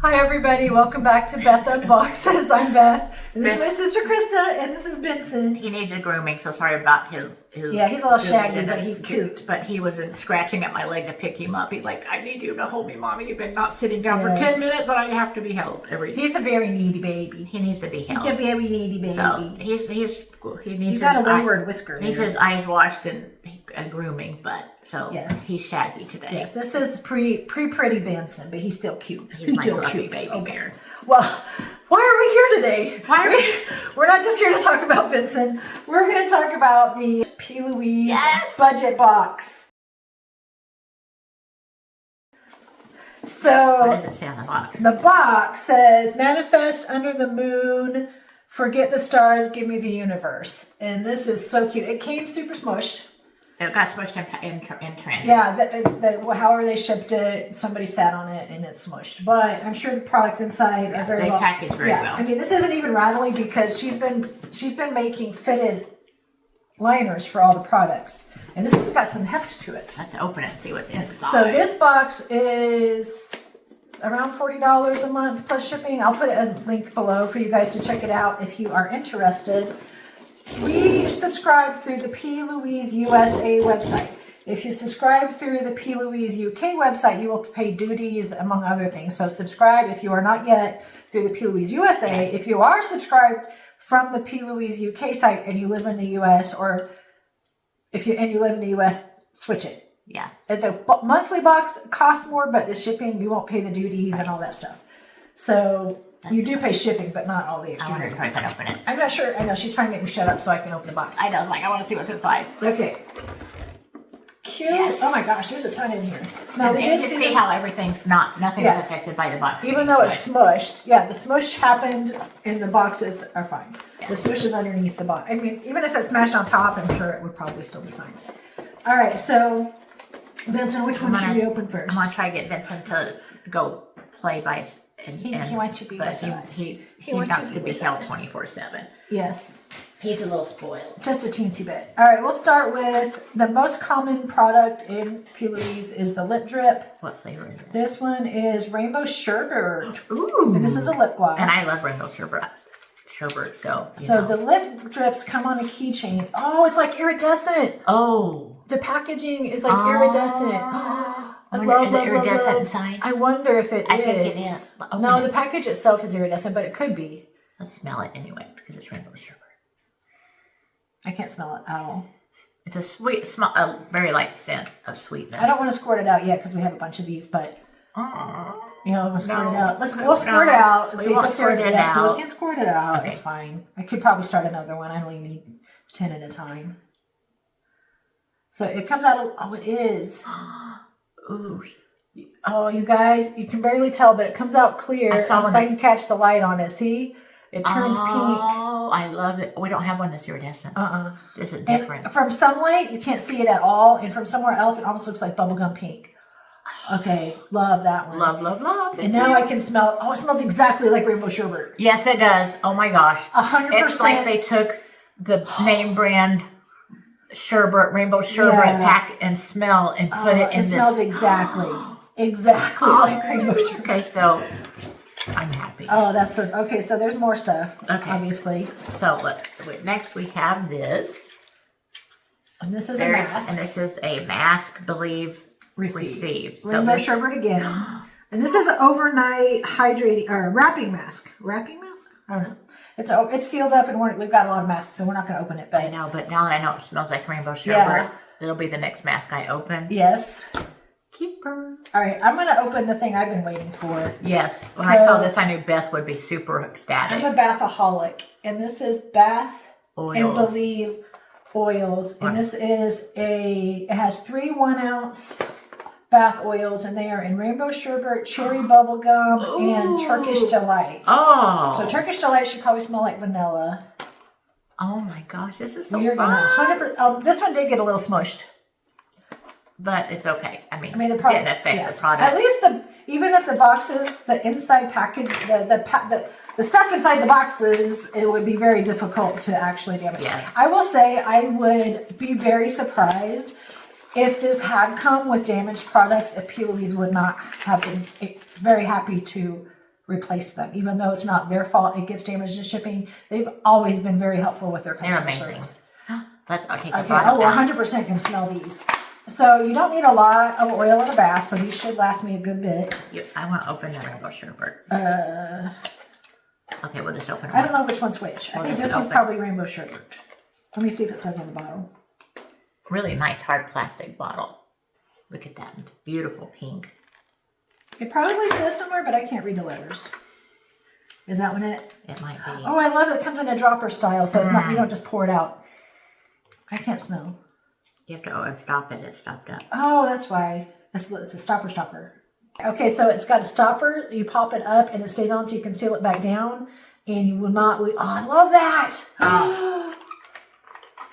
Hi everybody, welcome back to Beth Unboxes. I'm Beth, and this is my sister Krista, and this is Benson. He needed grooming, so sorry about his yeah, he's a little shaggy, but he's cute. But he wasn't scratching at my leg to pick him up. He's like, I need you to hold me, Mommy. You've been not sitting down for 10 minutes, and I have to be held every. He's a very needy baby. He needs to be held. He's a very needy baby. So he needs. He's got a wayward whisker. He needs his eyes washed and grooming, but so he's shaggy today. Yes, this is pretty Benson, but he's still cute. He's my fluffy baby bear. Well, why are we here today? We're not just here to talk about Benson. We're going to talk about the P.Louise Budget Box. So, what does it say on the box? The box says, manifest under the moon, forget the stars, give me the universe. And this is so cute. It came super smushed. It got smushed in transit. Yeah, however they shipped it, somebody sat on it and it's smushed. But I'm sure the products inside are very well packaged very well. I mean, this isn't even rattly because she's been making fitted liners for all the products, and this one's got some heft to it. Let's open it and see what's inside. So this box is around $40 a month plus shipping. I'll put a link below for you guys to check it out if you are interested. We subscribe through the P.Louise USA website. If you subscribe through the P.Louise UK website, you will pay duties, among other things. So subscribe if you are not yet through the P.Louise USA. If you are subscribed from the P.Louise UK site and you live in the US, or if you live in the US, switch it. Yeah. The monthly box costs more, but the shipping, you won't pay the duties and all that stuff. So you do pay shipping, but not all the extra. I wonder if I can open it. I'm not sure. I know she's trying to make me shut up so I can open the box. I know, like I want to see what's inside. Okay. Cute. Yes. Oh my gosh, there's a ton in here. Now and you can see how everything's nothing is affected by the box. Even though it's smushed. Yeah, the smush happened and the boxes are fine. Yeah. The smush is underneath the box. I mean, even if it's smashed on top, I'm sure it would probably still be fine. All right, so Benson, which one should we open first? I'm gonna try to get Vincent to go play by. He wants to be with us. He wants to be held 24/7. Yes. He's a little spoiled. Just a teensy bit. All right, we'll start with the most common product in P.Louise is the lip drip. What flavor is it? This one is rainbow sherbet. Ooh. And this is a lip gloss. And I love rainbow sherbet. So the lip drips come on a keychain. Oh, it's like iridescent. Oh. The packaging is like iridescent. I love iridescent inside. I wonder if it is. I think it is. No, the package itself is iridescent, but it could be. Let's smell it anyway because it's rainbow sherbet. I can't smell it at all. It's a sweet, a very light scent of sweetness. I don't want to squirt it out yet because we have a bunch of these, but we'll squirt it out. We'll squirt it out. We won't squirt it out. So we can squirt it out. Okay. It's fine. I could probably start another one. I only need 10 at a time. So it comes out. Oh, it is. Ooh. Oh, you guys, you can barely tell, but it comes out clear. If I can catch the light on it, see? It turns pink. Oh, I love it. We don't have one that's iridescent. This is different. And from sunlight, you can't see it at all. And from somewhere else, it almost looks like bubblegum pink. Okay, love that one. Love, love, love. And now I can smell, it smells exactly like rainbow sherbet. Yes, it does. Oh my gosh. 100%. It's like they took the name brand rainbow sherbet pack and smell and put it in this. It smells exactly like rainbow sherbet. Okay, so I'm happy. Oh, that's okay. So there's more stuff. Okay, obviously. So next we have this, and this is a mask. And this is a mask. Believe receive. Rainbow sherbet again. And this is an overnight hydrating or wrapping mask. Wrapping mask? I don't know. It's sealed up, and we've got a lot of masks, so we're not going to open it. But I know. But now that I know it smells like rainbow sherbet, it'll be the next mask I open. Yes. Keeper. All right, I'm going to open the thing I've been waiting for. Yes. When I saw this, I knew Beth would be super ecstatic. I'm a bathaholic, and this is Bath and Believe oils, and this is it has 3 1-ounce bath oils, and they are in rainbow sherbet, cherry bubblegum, and Turkish delight. Oh. So Turkish delight should probably smell like vanilla. Oh my gosh, this is so You're fun. Gonna 100%. This one did get a little smushed. But it's okay. I mean the product didn't affect the product. At least even if the boxes, the inside package, the stuff inside the boxes, it would be very difficult to actually damage. Yes. I will say I would be very surprised if this had come with damaged products, if P.Louise would not have been very happy to replace them, even though it's not their fault. It gets damaged in shipping. They've always been very helpful with their customer service. Let's okay. Oh, 100% can smell these. So you don't need a lot of oil in a bath, so these should last me a good bit. I want to open the rainbow sherbet. Okay, we'll just open it. I don't know which one's which. I think this one's probably rainbow sherbet. Let me see if it says on the bottle. Really nice hard plastic bottle. Look at that beautiful pink. It probably says somewhere, but I can't read the letters. Is that one it? It might be. Oh, I love it. It comes in a dropper style, so it's not. You don't just pour it out. I can't smell. You have to stop it. It's stopped up. Oh, that's why. It's a stopper. Okay, so it's got a stopper. You pop it up, and it stays on, so you can seal it back down, and you will not. Oh, I love that. Oh.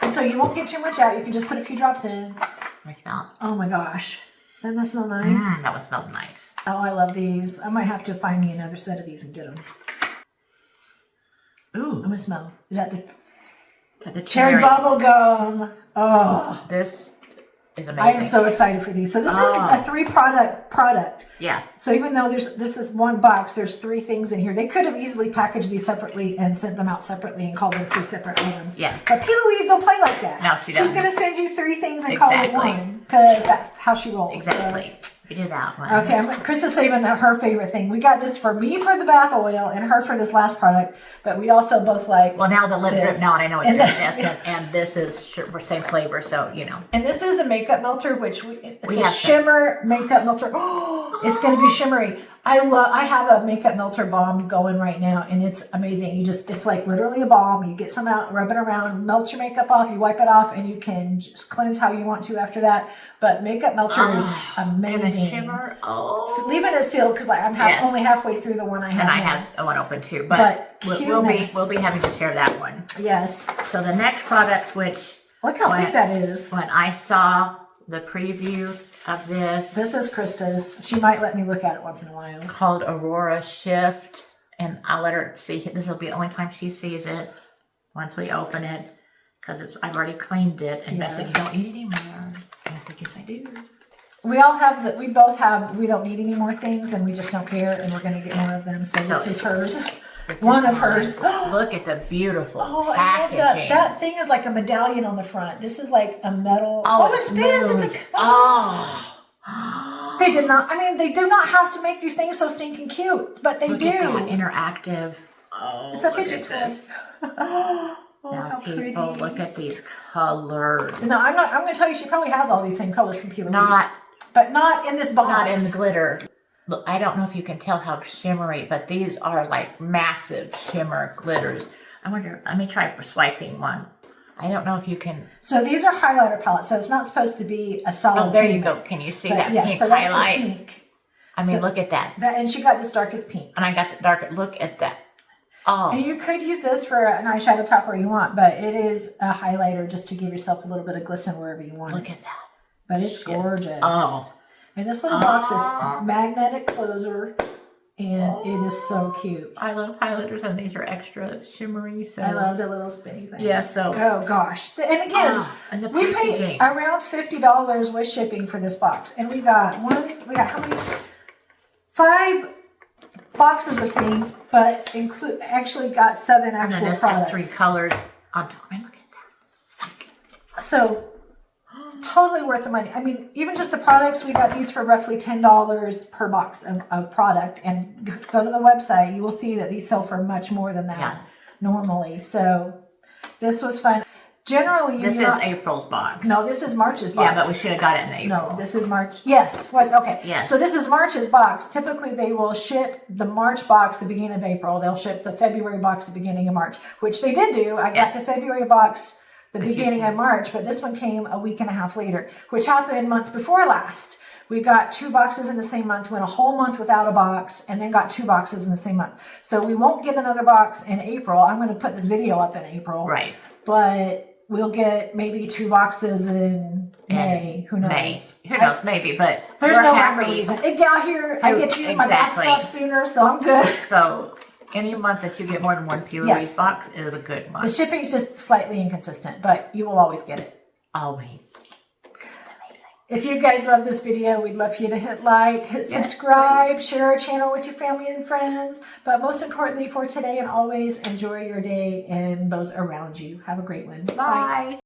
And so you won't get too much out. You can just put a few drops in. I smell it. Oh my gosh, doesn't that smell nice? That one smells nice. Oh, I love these. I might have to find me another set of these and get them. Ooh, I'm gonna smell. Is that the cherry bubble gum? Oh, this is amazing. I am so excited for these. So this is a 3-product. Yeah. So even though this is one box, there's 3 things in here. They could have easily packaged these separately and sent them out separately and called them 3 separate items. Yeah. But P.Louise don't play like that. No, she doesn't. She's gonna send you 3 things and call it one because that's how she rolls. Exactly. So. We do that one. Okay, Krista's saving her favorite thing. We got this for me for the bath oil and her for this last product, but we also both like. Well, now the lip drip. Now I know it's and this is same flavor, so you know. And this is a makeup melter, which it's a shimmer makeup melter. Oh, it's going to be shimmery. I have a makeup melter balm going right now, and it's amazing. It's like literally a balm. You get some out, rub it around, melt your makeup off, you wipe it off, and you can just cleanse how you want to after that. But makeup melter is amazing. And a shimmer. Oh, so leaving it sealed because I'm only halfway through the one I have. And I have one open too, but we'll be having to share that one. Yes. So the next product, which look how thick that is. When I saw the preview of this is Krista's. She might let me look at it once in a while. Called Aurora Shift, and I'll let her see. This will be the only time she sees it once we open it, because I've already claimed it. And Beth said, "You don't need any more." And I think, yes, I do. We both have, we don't need any more things, and we just don't care, and we're going to get more of them. So this is hers. One of hers. Look at the beautiful packaging. That thing is like a medallion on the front. This is like a metal. Oh, it spins. They did not. I mean, they do not have to make these things so stinking cute, but they do. Look at that interactive. Oh, it's a fidget toy. Now, people, look at these colors. No, I'm going to tell you, she probably has all these same colors from P.Louise. But not in this box. Not in the glitter. Look, I don't know if you can tell how shimmery, but these are like massive shimmer glitters. I wonder, let me try swiping one. I don't know if you can. So these are highlighter palettes, so it's not supposed to be a solid Oh, there pink. You go. Can you see that pink so that's highlight? The pink. I mean, look at that. And she got this darkest pink. And I got the darker. Look at that. Oh. And you could use this for an eyeshadow topper you want, but it is a highlighter just to give yourself a little bit of glisten wherever you want. Look at that. But it's gorgeous. Oh. And this little box is magnetic closer, and it is so cute. I love highlighters, and these are extra shimmery. So I love the little spinny thing. Yeah, so. Oh, gosh. And again, and we paid around $50 with shipping for this box. And we got how many? 5 boxes of things, but actually got 7 actual and products. Has 3 colors on top. I mean, look at that. So totally worth the money. I mean, even just the products, we got these for roughly $10 per box of product. And go to the website, you will see that these sell for much more than that normally. So this was fun. Generally, this is April's box. No, this is March's box. Yeah, but we should have got it in April. No, this is March. Yes. What? Okay. Yes. So this is March's box. Typically, they will ship the March box the beginning of April. They'll ship the February box the beginning of March, which they did do. I got the February box the beginning of March, but this one came a week and a half later, which happened month before last. We got 2 boxes in the same month, went a whole month without a box, and then got 2 boxes in the same month. So we won't get another box in April. I'm going to put this video up in April. Right. But we'll get maybe 2 boxes in May. Who knows? Who knows? Maybe, but there's no rhyme or reason. It got here. I get to use my bath stuff sooner, so I'm good. So any month that you get more than one P.Louise box is a good month. The shipping is just slightly inconsistent, but you will always get it. Always. If you guys love this video, we'd love for you to hit like, hit subscribe, share our channel with your family and friends. But most importantly for today and always, enjoy your day and those around you. Have a great one. Bye.